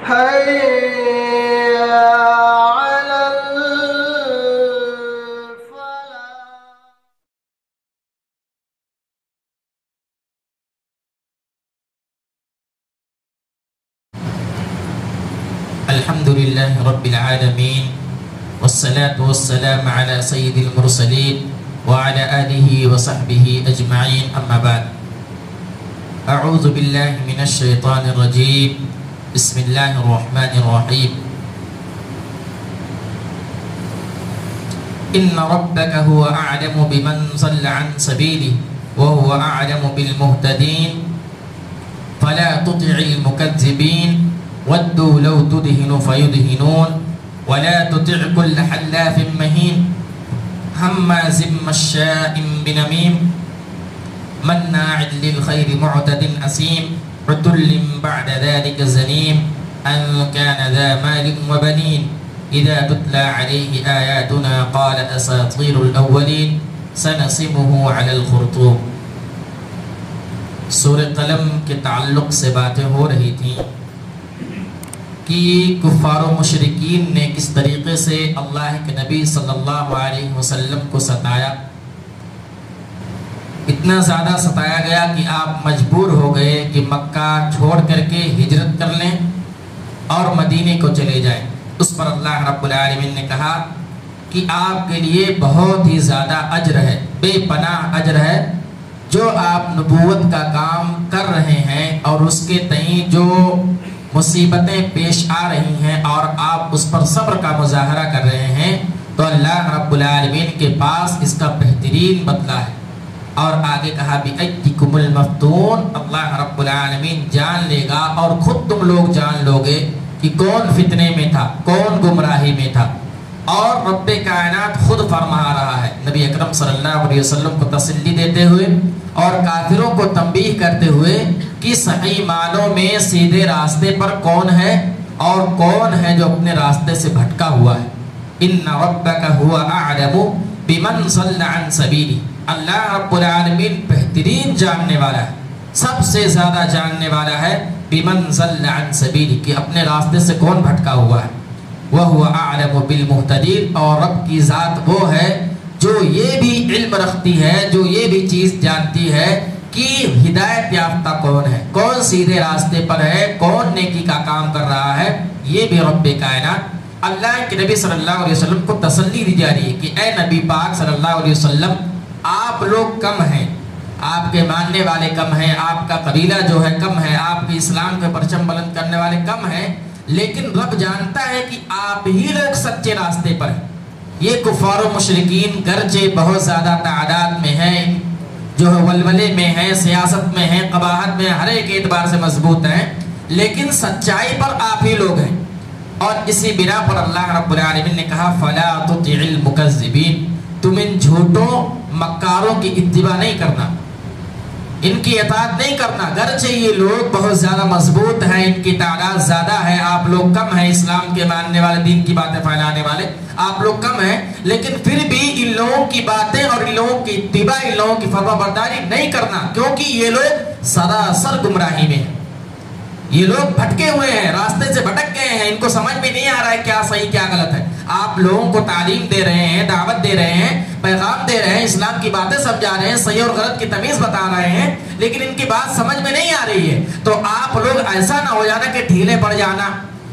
حي على الفلاح. الحمد لله رب العالمين والصلاة والسلام على سيد المرسلين وعلى آله وصحبه أجمعين أما بعد أعوذ بالله من الشيطان الرجيم بسم الله الرحمن الرحيم إن ربك هو أعلم بمن ضل عن سبيله وهو أعلم بالمهتدين فلا تطع المكذبين ودوا لو تدهن فيدهنون ولا تطع كل حلاف مهين هماز مشاء بنميم مناع للخير معتد أثيم عتل بعد ذلك زنيم أن كان ذا مال وبنين إذا تتلى عليه آياتنا قال أساطير الأولين سنسمه على الخرطوم. سورہ قلم کے تعلق سے باتیں ہو رہی تھیں کہ کفار و مشرکین نے کس طریقے سے اللہ کے نبی صلی اللہ علیہ وسلم کو ستایا. اتنا زیادہ ستایا گیا کہ آپ مجبور ہو گئے کہ مکہ چھوڑ کر کے ہجرت کر لیں اور مدینے کو چلے جائیں. اس پر اللہ رب العالمین نے کہا کہ آپ کے لیے بہت ہی زیادہ اجر ہے، بے پناہ اجر ہے، جو آپ نبوت کا کام کر رہے ہیں اور اس کے تئیں جو مصیبتیں پیش آ رہی ہیں اور آپ اس پر صبر کا مظاہرہ کر رہے ہیں تو اللہ رب العالمین کے پاس اس کا بہترین بدلہ ہے. اور آگے کہا بِأَيِّكُمُ الْمَفْتُونَ، اللہ رب العالمین جان لے گا اور خود تم لوگ جان لوگے کہ کون فتنے میں تھا، کون گمراہی میں تھا. اور رب کائنات خود فرما رہا ہے نبی اکرم صلی اللہ علیہ وسلم کو تسلی دیتے ہوئے اور کافروں کو تنبیہ کرتے ہوئے کہ صحیح معنوں میں سیدھے راستے پر کون ہے اور کون ہے جو اپنے راستے سے بھٹکا ہوا ہے. إِنَّ رَبَّكَ هُوَ أَعْلَمُ بِمَنْ ضَلَّ عَنْ سَبِيلِهِ، اللہ رب العالمین بہترین جاننے والا ہے، سب سے زیادہ جاننے والا ہے بِمَنْ ضَلَّ عَنْ سَبِيلِهِ کہ اپنے راستے سے کون بھٹکا ہوا ہے. وَهُوَ أَعْلَمُ بِالْمُهْتَدِينَ، اور رب کی ذات وہ ہے جو یہ بھی علم رکھتی ہے، جو یہ بھی چیز جانتی ہے کہ ہدایت یافتہ کون ہے، کون سیدھے راستے پر ہے، کون نیکی کا کام کر رہا ہے. یہ بھی رب کائنات اللہ کے نبی صلی اللہ علیہ وسلم کو تسلی دی جا رہی ہے کہ اے نبی پاک صلی اللہ علیہ وسلم، آپ لوگ کم ہیں، آپ کے ماننے والے کم ہیں، آپ کا قبیلہ جو ہے کم ہے، آپ کے اسلام کے پرچم بلند کرنے والے کم ہیں، لیکن رب جانتا ہے کہ آپ ہی لوگ سچے راستے پر ہیں. یہ کفار و مشرکین گرچہ بہت زیادہ تعداد میں ہیں، جو ہے ولولے میں ہیں، سیاست میں ہیں، قباحت میں، ہر ایک اعتبار سے مضبوط ہیں، لیکن سچائی پر آپ ہی لوگ ہیں. اور اسی بنا پر اللہ رب العالمین نے کہا فَلَا تُطِعِ الْمُكَذِّبِينَ، تم ان جھوٹوں مکاروں کی اتباع نہیں کرنا، ان کی اطاعت نہیں کرنا. گرچہ یہ لوگ بہت زیادہ مضبوط ہیں، ان کی تعداد زیادہ ہے، آپ لوگ کم ہیں، اسلام کے ماننے والے، دین کی باتیں پھیلانے والے آپ لوگ کم ہیں، لیکن پھر بھی ان لوگوں کی باتیں اور ان لوگوں کی اتباع، ان لوگوں کی فرما برداری نہیں کرنا، کیونکہ یہ لوگ سراسر گمراہی میں ہیں. یہ لوگ بھٹکے ہوئے ہیں، راستے سے بھٹک گئے ہیں، ان کو سمجھ میں نہیں آ رہا ہے کیا صحیح کیا غلط ہے. آپ لوگوں کو تعلیم دے رہے ہیں، دعوت دے رہے ہیں، پیغام دے رہے ہیں، اسلام کی باتیں سمجھا رہے ہیں، صحیح اور غلط کی تمیز بتا رہے ہیں، لیکن ان کی بات سمجھ میں نہیں آ رہی ہے. تو آپ لوگ ایسا نہ ہو جانا کہ ڈھیلے پڑ جانا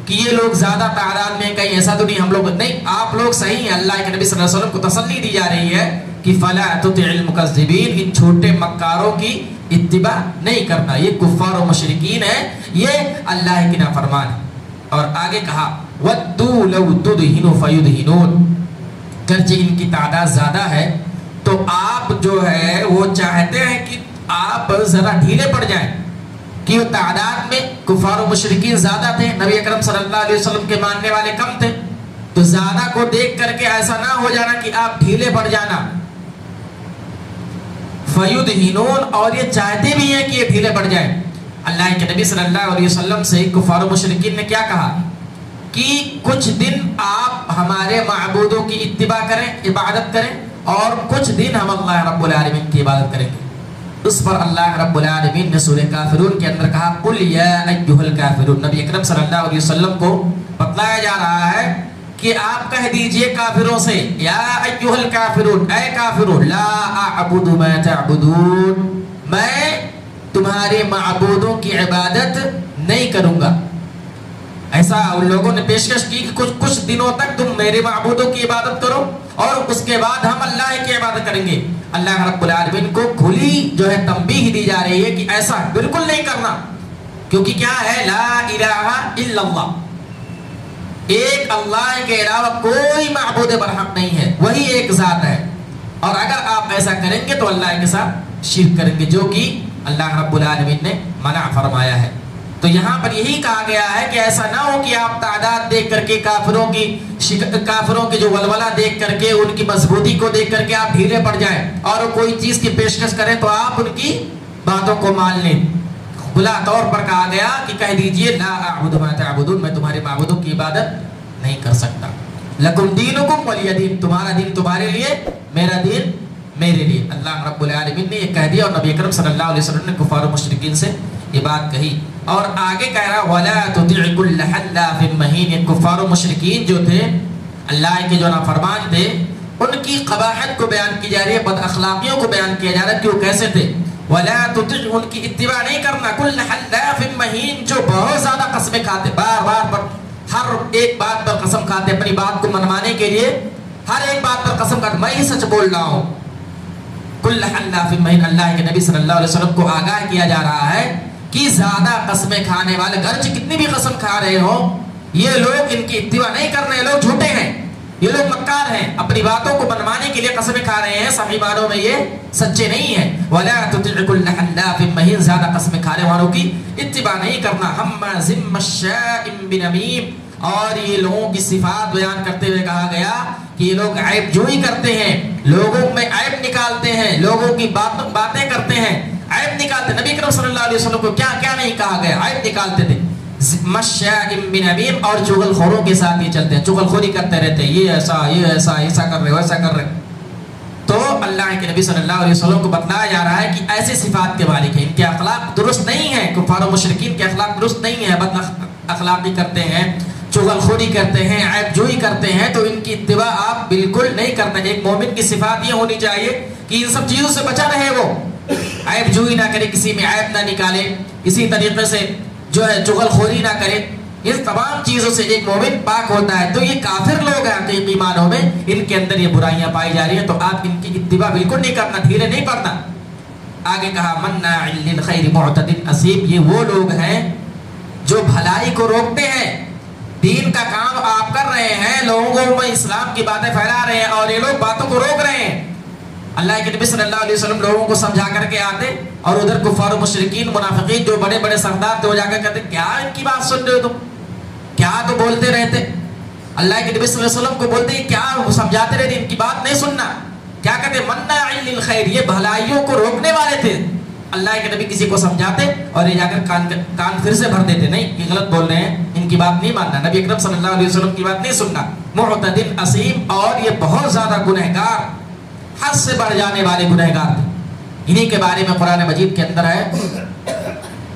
کہ یہ لوگ زیادہ تعداد میں، کہیں ایسا تو نہیں ہم لوگ نہیں، آپ لوگ صحیح ہیں. اللہ کے نبی صلی اللہ علیہ وسلم کو تسلی دی جا رہی ہے کہ فَلَا تُطِعِ الْمُكَذِّبِينَ، ان چھوٹے مکاروں کی اتباع نہیں کرنا. یہ کفار و مشرکین ہے، یہ اللہ کی نافرمان ہے. اور آگے کہا وَدُّوا لَوْ تُدْهِنُ فَيُدْهِنُونَ، گرچہ ان کی تعداد زیادہ ہے تو آپ جو ہے وہ چاہتے ہیں کہ آپ ذرا ڈھیلے پڑ جائیں، کہ وہ تعداد میں کفار و مشرکین زیادہ تھے، نبی اکرم صلی اللہ علیہ وسلم کے ماننے والے کم تھے، تو زیادہ کو دیکھ کر کے ایسا نہ ہو جانا کہ آپ ڈھیلے پڑ جانا. فَيُدْهِنُونَ، اور یہ چاہتے بھی ہیں کہ یہ ڈھیلے پڑ جائیں. اللہ کے نبی صلی اللہ علیہ وسلم سے کفار و مشرکین نے کیا کہا کہ کچھ دن آپ ہمارے معبودوں کی اتباع کریں، عبادت کریں، اور کچھ دن ہم اللہ رب العالمین کی عبادت کریں گے. اس پر اللہ رب العالمین نے سورہ کافرون کے اندر کہا قل یا ایھا الکافرون. نبی اکرم صلی اللہ علیہ وسلم کو بتلایا جا رہا ہے کہ آپ کہہ دیجئے کافروں سے یا ایھا الکافرون، اے کافرون، لا اعبد ما تعبدون، میں تمہارے معبودوں کی عبادت نہیں کروں گا. ایسا ان لوگوں نے پیشکش کی کہ کچھ دنوں تک تم میرے معبودوں کی عبادت کرو اور اس کے بعد ہم اللہ کی عبادت کریں گے. اللہ رب العالمین کو کھلی جو ہے تنبیہ دی جا رہی ہے کہ ایسا بالکل نہیں کرنا، کیونکہ کیا ہے لا الہ الا اللہ، ایک اللہ کے علاوہ کوئی معبود برحق نہیں ہے، وہی ایک ذات ہے. اور اگر آپ ایسا کریں گے تو اللہ کے ساتھ شرک کریں گے، جو کہ اللہ رب العالمین نے منع فرمایا ہے. تو یہاں پر یہی کہا گیا ہے کہ ایسا نہ ہو کہ آپ تعداد دیکھ کر کے کافروں کی جو ولولہ دیکھ کر کے ان کی مضبوطی کو دیکھ کر کے آپ ڈھیلے پڑ جائیں اور کوئی چیز کی پیشکش کریں تو آپ ان کی باتوں کو مان لیں. کھلا طور پر کہا گیا کہ کہہ دیجئے لا اعبد ما تعبدون، میں تمہارے معبودوں کی عبادت نہیں کر سکتا. لکم دینکم ولی دین، تمہارا دین تمہارے لیے، میرا دین میرے لیے. اللہ رب العالمین نے یہ کہہ دیا اور نبی اکرم صلی اللہ علیہ وسلم نے کفار و مشرکین سے یہ بات کہی. اور آگے کہہ رہا وَلَا تُطِعْ كُلَّ حَلَّافٍ مَّهِينٍ. کفار و مشرکین جو تھے، اللہ کے جو نافرمان تھے، ان کی قباحت کو بیان کی جا رہی ہے، بد اخلاقیوں کو بیان کیا جا رہا ہے کہ وہ کیسے تھے. وَلَا تُطِعْ، ان کی اتباع نہیں کرنا، كُلَّ حَلَّافٍ مَّهِينٍ، جو بہت زیادہ قسمیں کھاتے، بار بار پر ہر ایک بات پر قسم کھاتے، اپنی بات کو منوانے کے لیے ہر ایک بات پر قسم کھاتے، میں ہی سچ بول رہا ہوں. کل حلاف مہین، اللہ کے نبی صلی اللہ علیہ وسلم کو آگاہ کیا جا رہا ہے کہ زیادہ قسمیں کھانے والے، گرچہ کتنی بھی قسم کھا رہے ہوں، یہ لوگ ان کی اتباع نہیں کر رہے، لوگ جھوٹے ہیں، یہ لوگ مکار ہیں، اپنی باتوں کو منوانے کے لیے قسمیں کھا رہے ہیں، صحیح معنوں میں یہ سچے نہیں ہیں. وَلَا تُطِعْ كُلَّ حَلَّافٍ مَّهِينٍ، زیادہ قسمیں کھانے والوں کی اتباع نہیں کرنا. ہمازٍ مَّشَّاءٍ بِنَمِيمٍ، اور یہ لوگوں کی صفات بیان کرتے ہوئے کہا گیا کہ یہ لوگ عیب جوئی کرتے ہیں، لوگوں میں عیب نکالتے ہیں، لوگوں کی باتیں کرتے ہیں، عیب نکالتے. نبی کریم صلی اللہ علیہ وسلم کو کیا کیا نہیں کہا گیا، عیب نکالتے تھے. مشاء بنمیم، اور چغل خوروں کے ساتھ یہ چلتے ہیں، چغل خوری کرتے رہتے ہیں، یہ ایسا ایسا کر رہے ویسا کر رہے. تو اللہ کے نبی صلی اللہ علیہ وسلم کو بتلایا جا رہا ہے کہ ایسے صفات کے مالک ہیں، ان کے اخلاق درست نہیں ہیں، کفار و مشرکین کے اخلاق درست نہیں ہیں، بد اخلاقی کرتے ہیں، چغل خوری کرتے ہیں، عیب جوئی کرتے ہیں، تو ان کی اتباع آپ بالکل نہیں کرتے. ایک مومن کی صفات یہ ہونی چاہیے کہ ان سب چیزوں سے بچا رہے، وہ عیب جوئی نہ کرے، کسی میں عیب نہ نکالے، اسی طریقے سے جو ہے چغل خوری نہ کرے. اس تمام چیزوں سے ایک مومن پاک ہوتا ہے. تو یہ کافر لوگ ہیں حقیقی معنوں میں، ان کے اندر یہ برائیاں پائی جا رہی ہیں، تو آپ ان کی اتباع بالکل نہیں کرنا، ڈھیلے نہیں پڑنا. آگے کہا مناع للخیر معتد اثیم، یہ وہ لوگ ہیں جو بھلائی کو روکتے ہیں. دین کا کام آپ کر رہے ہیں، لوگوں میں اسلام کی باتیں پھیلا رہے ہیں اور یہ لوگ باتوں کو روک رہے ہیں. اللہ کے نبی صلی اللہ علیہ وسلم لوگوں کو سمجھا کر کے آتے اور ادھر کفار و مشرکین منافقین جو بڑے بڑے سردار تھے وہ جا کر کہتے کیا ان کی بات سن رہے ہو تم، کیا تو بولتے رہتے. اللہ کے نبی صلی اللہ علیہ وسلم کو بولتے کیا سمجھاتے رہتے، ان کی بات نہیں سننا. کیا کہتے مناع للخیر، یہ بھلائیوں کو روکنے والے تھے. اللہ کے نبی کسی کو سمجھاتے اور یہ جا کر کان پھر سے بھر دیتے، نہیں یہ غلط بول رہے ہیں، ان کی بات نہیں ماننا، نبی اکرم صلی اللہ علیہ وسلم کی بات نہیں سننا. معتد اثیم، اور یہ بہت زیادہ گنہگار، حد سے بڑھ جانے والے گنہگار تھے. انہی کے بارے میں قرآن مجید کے اندر ہے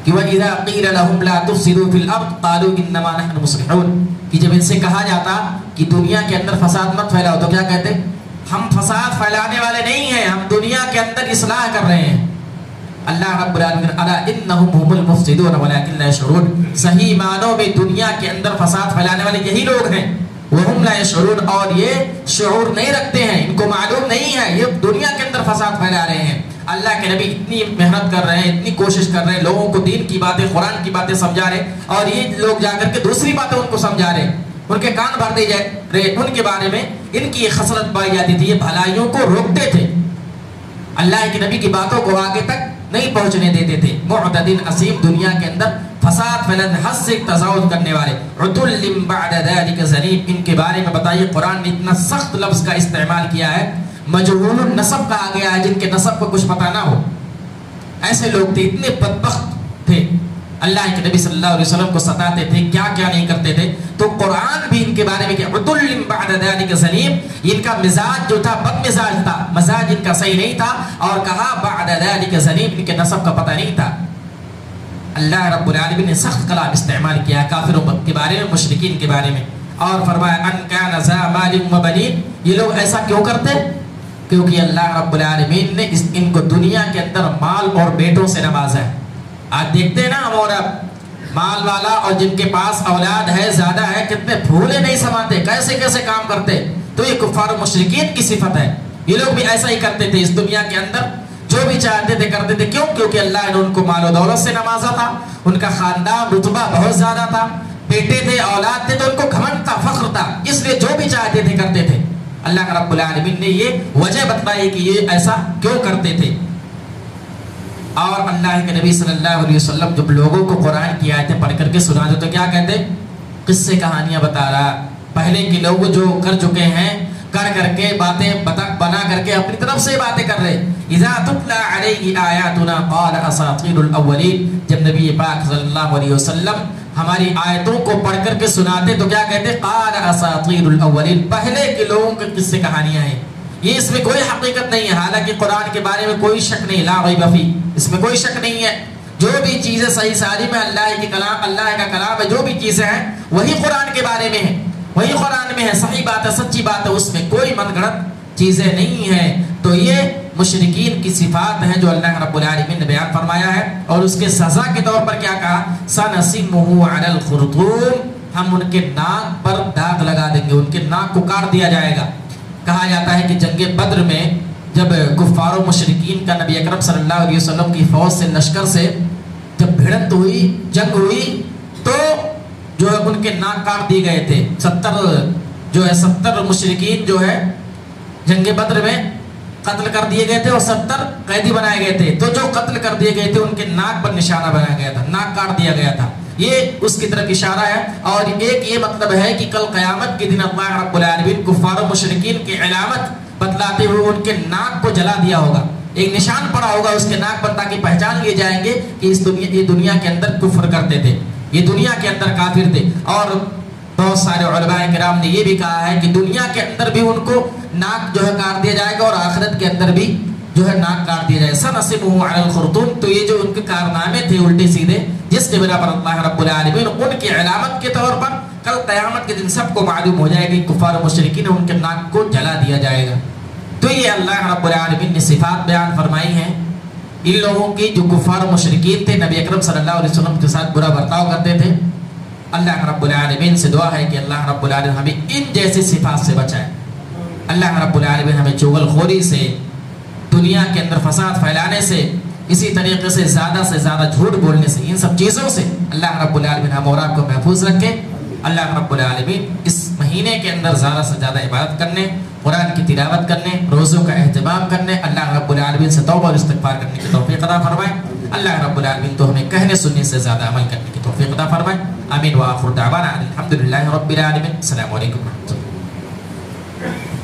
کہ وَإِذَا قِيلَ لَهُمْ لَا تُفْسِدُوا فِي الْأَرْضِ قَالُوا إِنَّمَا نَحْنُ مُصْلِحُونَ، کہ جب ان سے کہا جاتا کہ دنیا کے اندر فساد مت پھیلاؤ تو کیا کہتے، ہم فساد پھیلانے والے نہیں ہیں، ہم دنیا کے اندر اصلاح کر رہے ہیں. اللہ رب العالمین الا انہم هم المفسدون ولکن لا یشعرون، صحیح معنوں میں دنیا کے اندر فساد پھیلانے والے یہی لوگ ہیں. وہم لا یشعرون، اور یہ شعور نہیں رکھتے ہیں، ان کو معلوم نہیں ہے یہ دنیا کے اندر فساد پھیلا رہے ہیں. اللہ کے نبی اتنی محنت کر رہے ہیں، اتنی کوشش کر رہے ہیں، لوگوں کو دین کی باتیں، قرآن کی باتیں سمجھا رہے، اور یہ لوگ جا کر کے دوسری باتیں ان کو سمجھا رہے، ان کے کان بھر دے جائے رہے. ان کے بارے میں ان کی یہ خصلت پائی جاتی تھی، یہ بھلائیوں کو روکتے تھے، اللہ کے نبی کی باتوں کو آگے تک نہیں پہنچنے دیتے تھے. معتد اثیم، دنیا کے اندر فساد پھیلانے، حد سے تجاوز کرنے والے. عتل بعد ذلك زنیم، ان کے بارے میں بتائیے قرآن نے اتنا سخت لفظ کا استعمال کیا ہے، مجہول النسب کہا گیا ہے، جن کے نسب کو کچھ پتہ نہ ہو. ایسے لوگ تھے، اتنے بدبخت تھے اللہ کے نبی صلی اللہ علیہ وسلم کو ستاتے تھے، کیا کیا نہیں کرتے تھے. تو قرآن بھی ان کے بارے میں کہ عُتُلٍّ بَعْدَ ذَلِكَ زَنِيمٍ، ان کا مزاج جو تھا بد مزاج تھا، مزاج ان کا صحیح نہیں تھا. اور کہا بعد ذلك زنیم، ان کے نسب کا پتہ نہیں تھا. اللہ رب العالمین نے سخت کلام استعمال کیا کافروں کے بارے میں، مشرکین کے بارے میں، اور فرمایا ان کان ذا مال و بنین. یہ لوگ ایسا کیوں کرتے؟ کیونکہ اللہ رب العالمین نے ان کو دنیا کے اندر مال اور بیٹوں سے نوازا ہے. آج دیکھتے ہیں نا ہم، اور اب مال والا اور جن کے پاس اولاد ہے زیادہ ہے، کتنے پھولے نہیں سماتے، کیسے کیسے کام کرتے. تو یہ کفار و مشرکین کی صفت ہے. یہ لوگ بھی ایسا ہی کرتے تھے اس دنیا کے اندر، جو بھی چاہتے تھے کرتے تھے. کیوں؟ کیونکہ اللہ نے ان کو مال و دولت سے نوازا تھا، ان کا خاندان رتبہ بہت زیادہ تھا، بیٹے تھے، اولاد تھے، تو ان کو گھمنڈ تھا، فخر تھا، اس لیے جو بھی چاہتے تھے کرتے تھے. اللہ رب العالمین نے یہ وجہ بتلائی کہ یہ ایسا کیوں کرتے تھے. اور اللہ کے نبی صلی اللہ علیہ وسلم جب لوگوں کو قرآن کی آیتیں پڑھ کر کے سنا دے تو کیا کہتے؟ قصے کہانیاں بتا رہا. پہلے کے لوگ جو کر چکے ہیں، کر کے باتیں بنا کر کے اپنی طرف سے باتیں کر رہے. اذا تتلى علیہ آیاتنا قال اساطیر الاولین، جب نبی پاک صلی اللہ علیہ وسلم ہماری آیتوں کو پڑھ کر کے سناتے تو کیا کہتے؟ قال اساطیر الاولین، پہلے کے لوگوں کے قصے کہانیاں ہیں. یہ اس میں کوئی حقیقت نہیں ہے. حالانکہ قرآن کے بارے میں کوئی شک نہیں، لا ریب فی، اس میں کوئی شک نہیں ہے. جو بھی چیزیں صحیح سالم میں اللہ کی کلام، اللہ کا کلام ہے، جو بھی چیزیں ہیں وہی قرآن کے بارے میں ہے، وہی قرآن میں ہے، صحیح بات ہے، سچی بات ہے، اس میں کوئی من گھڑت چیزیں نہیں ہیں. تو یہ مشرکین کی صفات ہیں جو اللہ رب العالمین نے بیان فرمایا ہے. اور اس کے سزا کے طور پر کیا کہا؟ سنسمہ علی الخرطوم، ہم ان کے ناک پر داغ لگا دیں گے، ان کے ناک کو کاٹ دیا جائے گا. کہا جاتا ہے کہ جنگ بدر میں جب کفار و مشرکین کا نبی اکرم صلی اللہ علیہ وسلم کی فوج سے، لشکر سے جب بھڑنت ہوئی، جنگ ہوئی، تو جو ہے ان کے ناک کاٹ دیے گئے تھے. 70 مشرکین جو ہے جنگ بدر میں قتل کر دیے گئے تھے اور 70 قیدی بنائے گئے تھے. تو جو قتل کر دیے گئے تھے ان کے ناک پر نشانہ بنایا گیا تھا، ناک کاٹ دیا گیا تھا. یہ اس کی طرف اشارہ ہے. اور ایک یہ مطلب ہے کہ کل قیامت کے دن اللہ رب العالمین کفار و مشرکین کی علامت بتلاتے ہوئے ان کے ناک کو جلا دیا ہوگا، ایک نشان پڑا ہوگا اس کے ناک پر، تاکہ پہچان لیے جائیں گے کہ یہ دنیا کے اندر کفر کرتے تھے، یہ دنیا کے اندر کافر تھے. اور بہت سارے علماء کرام نے یہ بھی کہا ہے کہ دنیا کے اندر بھی ان کو ناک جو ہے کاٹ دیا جائے گا، اور آخرت کے اندر بھی جو ہے ناک کاٹ دیا جائے. سنسمہ علی الخرطوم، تو یہ جو ان کے کارنامے تھے الٹے سیدھے، جس کے بنا پر اللہ رب العالمین ان کی علامت کے طور پر کل قیامت کے دن سب کو معلوم ہو جائے گا، کفار و مشرکین ان کے ناک کو جلا دیا جائے گا. تو یہ اللہ رب العالمین نے صفات بیان فرمائی ہیں ان لوگوں کی جو کفار و مشرکین تھے، نبی اکرم صلی اللہ علیہ وسلم کے ساتھ برا برتاؤ کرتے تھے. اللہ رب العالمین سے دعا ہے کہ اللہ رب العالمین ہمیں ان جیسی صفات سے بچائے. اللہ رب العالمین ہمیں چغل خوری سے، دنیا کے اندر فساد پھیلانے سے، اسی طریقے سے زیادہ جھوٹ بولنے سے، ان سب چیزوں سے اللہ رب العالمین ہم اور آپ کو محفوظ رکھے. اللہ رب العالمین اس مہینے کے اندر زیادہ سے زیادہ عبادت کرنے، قرآن کی تلاوت کرنے، روزوں کا اہتمام کرنے، اللہ رب العالمین سے توبہ اور استغفار کرنے کی توفیق عطا فرمائے. اللہ رب العالمین تو ہمیں کہنے سننے سے زیادہ عمل کرنے کی توفیق عطا فرمائے. آمین. وآخر دعوانا الحمدللہ رب العالمین. السلام علیکم ورحمۃ اللہ.